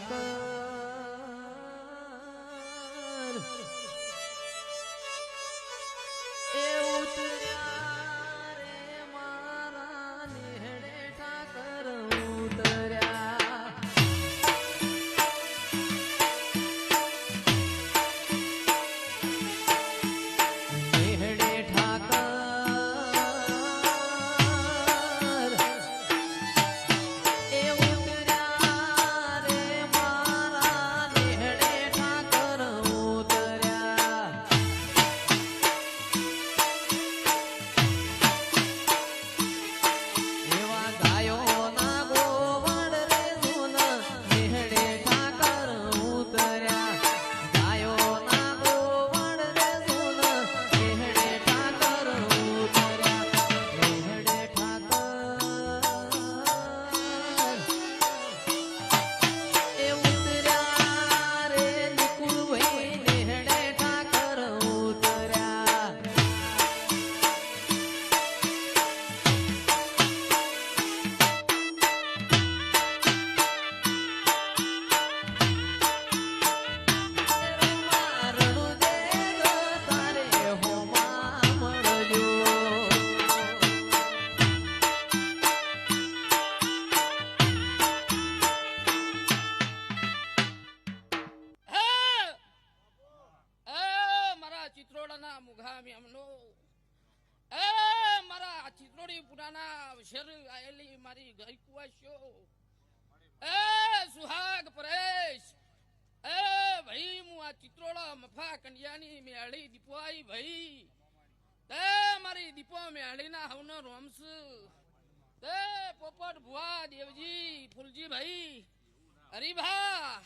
ઠાકર એ ઉતર્યા રે મારા નેહડે ઠાકર ઉતર્યા નેહડે ઠાકર એ ઉતર્યા રે મારા નેહડે ઠાકર ઉતર્યા એવા ગાયો ના ગોવડ રે સુન નેહડે ઠાકર ઉતર્યા ગાયો ના ગોવડ રે સુન નેહડે ઠાકર ઉતર્યા નેહડે ઠાકર એ ઉતર્યા રે નિકુળભાઈ નેહડે ઠાકર ઉતર્યા મારણું દેગ તારે હોમાં મળજો મારા ચિત્રોડાના મુઘા મેમનો મારા ચિત્રોડી પુરાના શેર આયેલી મારી ઘર કુવાશ્યો સુહાગ પરેશ ભાઈ હું આ ચિત્રોડા મફા કન્યાની મેળી દીપવાઈ ભાઈ તે મારી દીપો મેળીના હવનો રોમસ તે પોપટ ભુવા દેવજી ફૂલજી ભાઈ હરીભા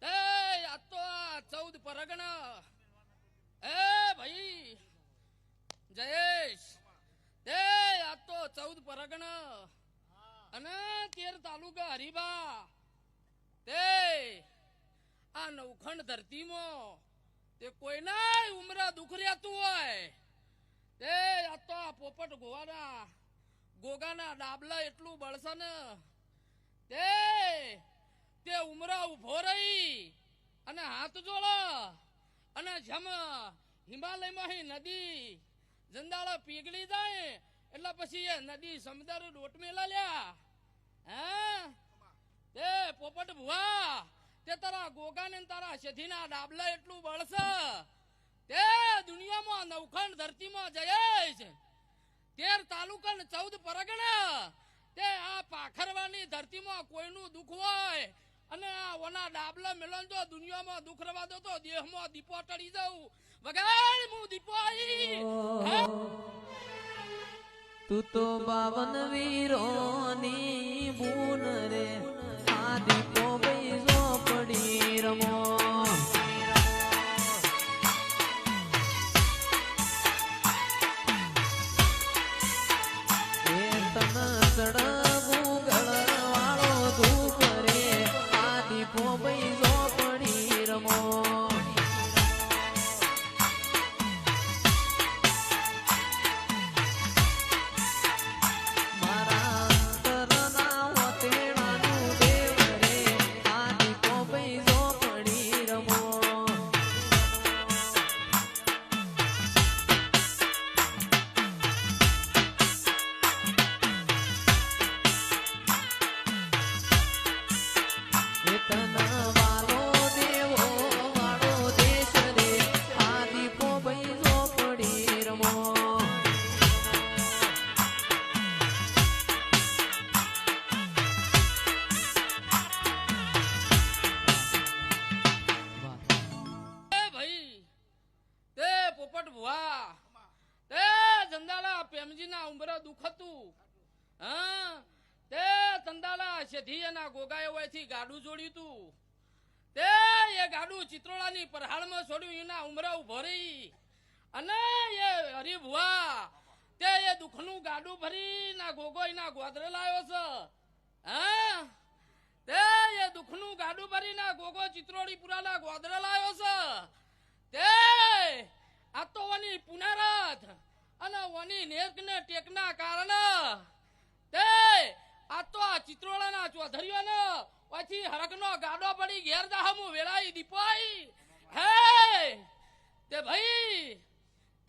તે આ તો 14 પરગણા ભાઈ જયેશ તે આ તો 14 પરગણા અને 13 તાલુકા હરીબા તે આ નવખંડ ધરતીમાં તે કોઈના ઉમરા દુખ રહેતું હોય તે આ તો આ પોપટ ગોગાના ડાબલા એટલું બળશે ને તે ઉમરા ઉભો રહી અને હાથ જોડો અને જમ હિમાલયમાં નદી જંદાળા પીગળી જાય એટલે પછી એ નદી સમુદ્ર ડોટ મેલા લ્યા તે પોપટ ભુવા તે તારા ગોગાને તારા શેઠીના ડાબલા એટલું બળશે તે દુનિયામાં નવખંડ ધરતીમાં જયેશ 13 તાલુકા ને 14 પરગણા તે આ પાખરવાની ધરતીમાં કોઈનું દુઃખ હોય અને આ ઓના ડાબલા મેલન જો દુનિયામાં દુઃખ રવા દો તો દેહમાં દીપો ટળી જાઉં વગાડ હું દીપો આવી તું તો 52 વીરોની બૂન રે આ દીપો બેસો પડી રમો એ તન ચડવું ગળવાળો ધૂપ રે આ દીપો બેસો પડી રમો મારા અંતરના વતેડાનું દેવ રે આ દીપો બેસો પડી રમો તના વાલો દેવો વાળો દેશ રે આ દીપો બેસો પડી રમો ભાઈ તે પોપટ ભુવા તે જંદાલા પ્રેમજીના ઉંબરા દુઃખ હતું તે તંદાલા શેઠીના ગોગાએ હોયથી ગાડું જોડ્યું તું તે એ ગાડું ચિત્રોડાની પરહાળમાં છોડ્યું એના ઉમરા ઉભો રહી અને એ હરિભુવા તે એ દુઃખનું ગાડું ભરી ના ગોગો એના ગોદરે લાવ્યો છે તે એ દુઃખનું ગાડું ભરી ના ગોગો ચિત્રોડી પુરાના ગોદરે લાવ્યો છે તે આ તો વની પુનરથ અને વની નેકને ટેકના કારણે તે આ તો આ ચિત્રોડાના ચોધરીઓને પછી હરકનો ગાડો પડી ઘેર જાહમું વેળાઈ દીપાઈ હે તે ભાઈ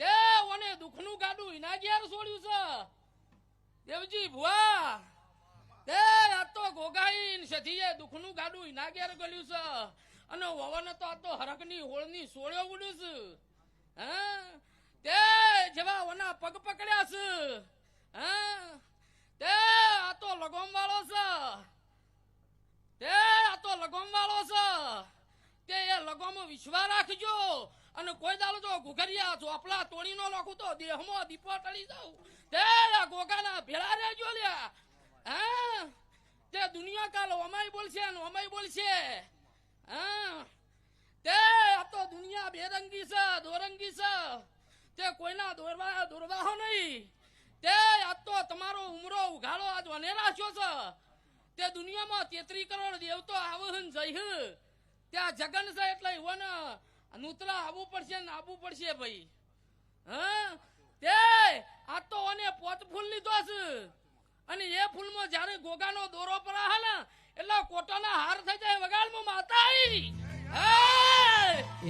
તે ઓને દુખનું ગાડું ઇના ઘેર છોડ્યું છે દેવજી ભુવા તે આ તો ગોગાઈ સધીએ દુખનું ગાડું ઇના ઘેર ગળ્યું છે અને વવને તો આ તો હરકની હોળની સોળ્યો ઉડ્યું છે હા તે જેવા ઓના પગ પકડ્યા છે હા તે આ તો લગોમ વાળો છે તે આ તો લગોમ વાળો છે તે એ લગોમ વિશ્વા રાખજો અને કોઈ દાડો જો ઘુઘરિયા ચોપલા તોડી નો નાખું તો દેહમાં દીપો ટળી જાઉં તે આ ગોગાના ભેળા રહેજો લ્યા હા તે દુનિયા કાલ અમાય બોલશે ને અમાય બોલશે હા તે આ તો દુનિયા બેરંગી છે દોરંગી છે તે કોઈના દોરવાહો નહીં તે આ તો તમારો ઉમરો ઉઘાડો આજ વને રાખ્યો છે તે દુનિયામાં 33 કરોડ દેવતો આવહન જઈ ત્યાં જગન છે એટલે ઈવન નૂતરા આવવું પડશે ને આવવું પડશે ભાઈ હા તે આ તો ઓને પોત ફૂલ લીધો છે અને એ ફૂલમાં જ્યારે ગોગાનો દોરો પરા ને એટલે કોટાના હાર થઈ જાય વગાડમાં માતાઈ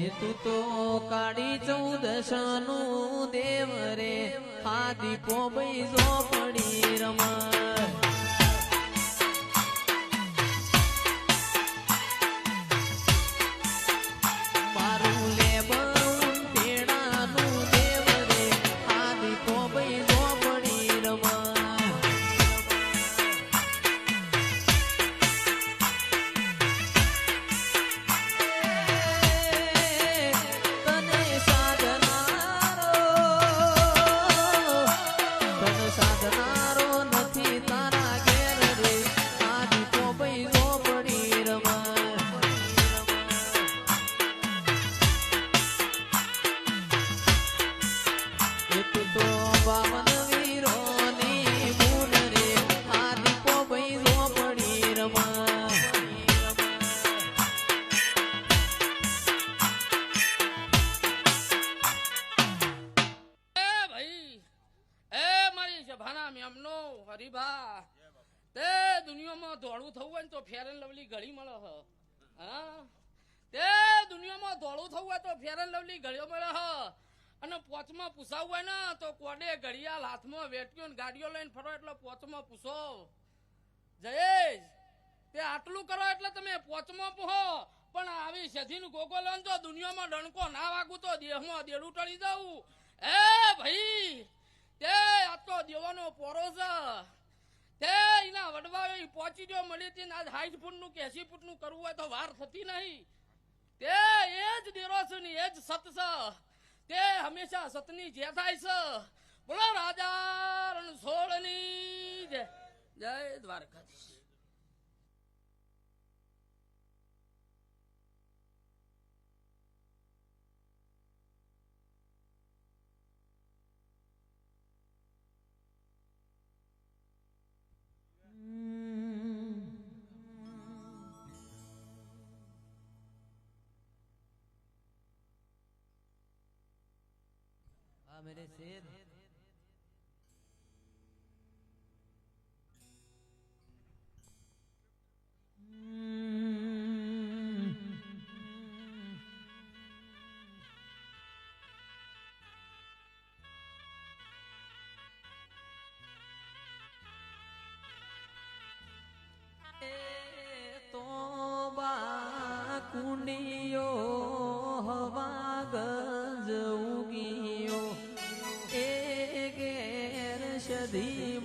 એ તું તો કાળી 14 નું દેવ રે આ દીપો બૈજો પડી રમાય હરીભા તે દુનિયામાં દોડું થવું હોય ને તો ફેર એન્ડ લવલી ઘડી મળે હ હા તે દુનિયામાં દોડું થવું હોય તો ફેર એન્ડ લવલી ઘડીઓ મળે હ અને પોચમાં પૂછાવું હોય ને તો કોડે ઘડિયાળ હાથમાં વેટ્યો ને ગાડીઓ લઈને ફરો એટલે પોચમાં પૂછો જયેશ તે આટલું કરો એટલે તમે પોચમાં પૂહો પણ આવી સધીનું ગોગો લો તો દુનિયામાં ડણકો ના વાગું તો દેહમાં દેડું ટળી જાવું એ ભાઈ તે આ તો દેવાનો પોરો છે તે એના વડવા પહોંચી જો મળી હતી આજ 60 ફૂટનું કે 80 ફૂટનું કરવું હોય તો વાર થતી નહીં તે એ જ દેરો છે ને એ જ સત છે તે હંમેશા સતની જે થાય છે બોલો રાજા રણછોડની જય જય દ્વારકાધીશ मेरे शेर तो कुंडियो हवा गज उगियो सदी